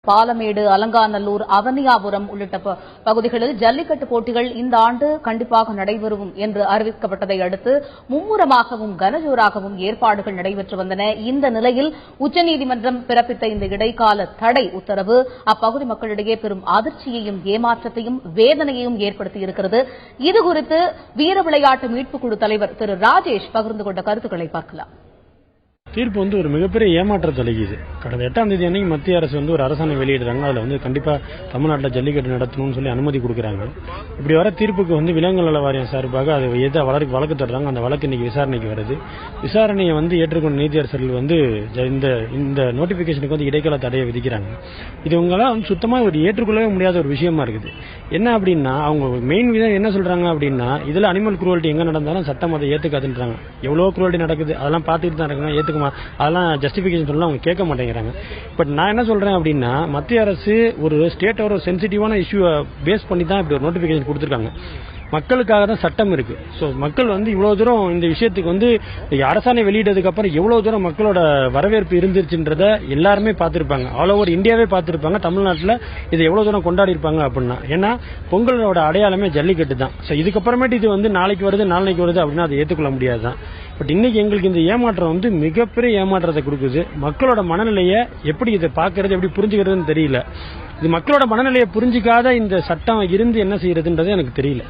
பாலமேடு, அலங்காநல்லூர், அவனியாபுரம் உள்ளிட்ட பகுதிகளில் ஜல்லிக்கட்டு போட்டிகள் இந்த ஆண்டு கண்டிப்பாக நடைபெறும் என்று அறிவிக்கப்பட்டதை அடுத்து மும்முரமாகவும் கனஜோராகவும் ஏற்பாடுகள் நடைபெற்று வந்தன. இந்த நிலையில் உச்சநீதிமன்றம் பிறப்பித்த இந்த இடைக்கால தடை உத்தரவு அப்பகுதி மக்களிடையே பெரும் அதிர்ச்சியையும் ஏமாற்றத்தையும் வேதனையையும் ஏற்படுத்தியிருக்கிறது. இதுகுறித்து வீர விளையாட்டு மீட்புக் குழு தலைவர் திரு ராஜேஷ் பகிர்ந்து கொண்ட கருத்துக்களை பார்க்கலாம். தீர்ப்பு ஒரு மிகப்பெரிய ஏமாற்றத்தை அளிக்குது. கடந்த 8ஆம் தேதி அன்னைக்கு மத்திய அரசு ஒரு அரசாணை வெளியிடுறாங்க. அதில் கண்டிப்பா தமிழ்நாட்டில் ஜல்லிக்கட்டு நடத்தணும்னு சொல்லி அனுமதி கொடுக்குறாங்க. இப்படி வர தீர்ப்புக்கு விலங்குகள் நல வாரியம் சார்பாக அதை எதை வழக்கு தர்றாங்க. அந்த வழக்கு இன்னைக்கு விசாரணைக்கு வருது. விசாரணையை ஏற்றுக்கொண்ட நீதியரசர்கள் இந்த நோட்டிபிகேஷனுக்கு இடைக்கால தடையை விதிக்கிறாங்க. இது உங்களால் சுத்தமா ஏற்றுக்கொள்ளவே முடியாத ஒரு விஷயமா இருக்குது. என்ன அப்படின்னா அவங்க மெயின் விதம் என்ன சொல்றாங்க அப்படின்னா இதுல அனிமல் குரூவல்ட்டி எங்க நடந்தாலும் சட்டம் அதை ஏத்துக்காதுன்றாங்க. எவ்வளவு குரூவல்ட்டி நடக்குது அதெல்லாம் பார்த்துட்டு தான் இருக்காங்க. ஏத்துக்குமா அதெல்லாம் ஜஸ்டிபிகேஷன் சொல்லலாம் அவங்க கேட்க மாட்டேங்கிறாங்க. பட் நான் என்ன சொல்றேன் அப்படின்னா மத்திய அரசு ஒரு ஸ்டேட் ஒரு சென்சிட்டிவான இஷ்யூ பேஸ் பண்ணி தான் இப்படி ஒரு நோட்டிபிகேஷன் கொடுத்திருக்காங்க. மக்களுக்காக தான் சட்டம் இருக்கு. சோ மக்கள் இவ்வளவு தூரம் இந்த விஷயத்துக்கு அரசாணை வெளியிட்டதுக்கு அப்புறம் எவ்வளவு தூரம் மக்களோட வரவேற்பு இருந்துச்சுன்றத எல்லாருமே பார்த்திருப்பாங்க. ஆல் ஓவர் இந்தியாவே பார்த்திருப்பாங்க. தமிழ்நாட்டில் இதை எவ்வளவு தூரம் கொண்டாடி இருப்பாங்க அப்படின்னா ஏன்னா பொங்கலோட அடையாளமே ஜல்லிக்கட்டு தான். சோ இதுக்கப்புறமேட்டு இது நாளைக்கு வருது நாளைக்கு வருது அப்படின்னா அதை ஏற்றுக்கொள்ள முடியாதுதான். பட் இன்னைக்கு எங்களுக்கு இந்த ஏமாற்றம் மிகப்பெரிய ஏமாற்றத்தை கொடுக்குது. மக்களோட மனநிலையை எப்படி இதை பார்க்கறது எப்படி புரிஞ்சுக்கிறதுன்னு தெரியல. இது மக்களோட மனநிலையை புரிஞ்சிக்காத இந்த சட்டம் இருந்து என்ன செய்யறதுன்றது எனக்கு தெரியல.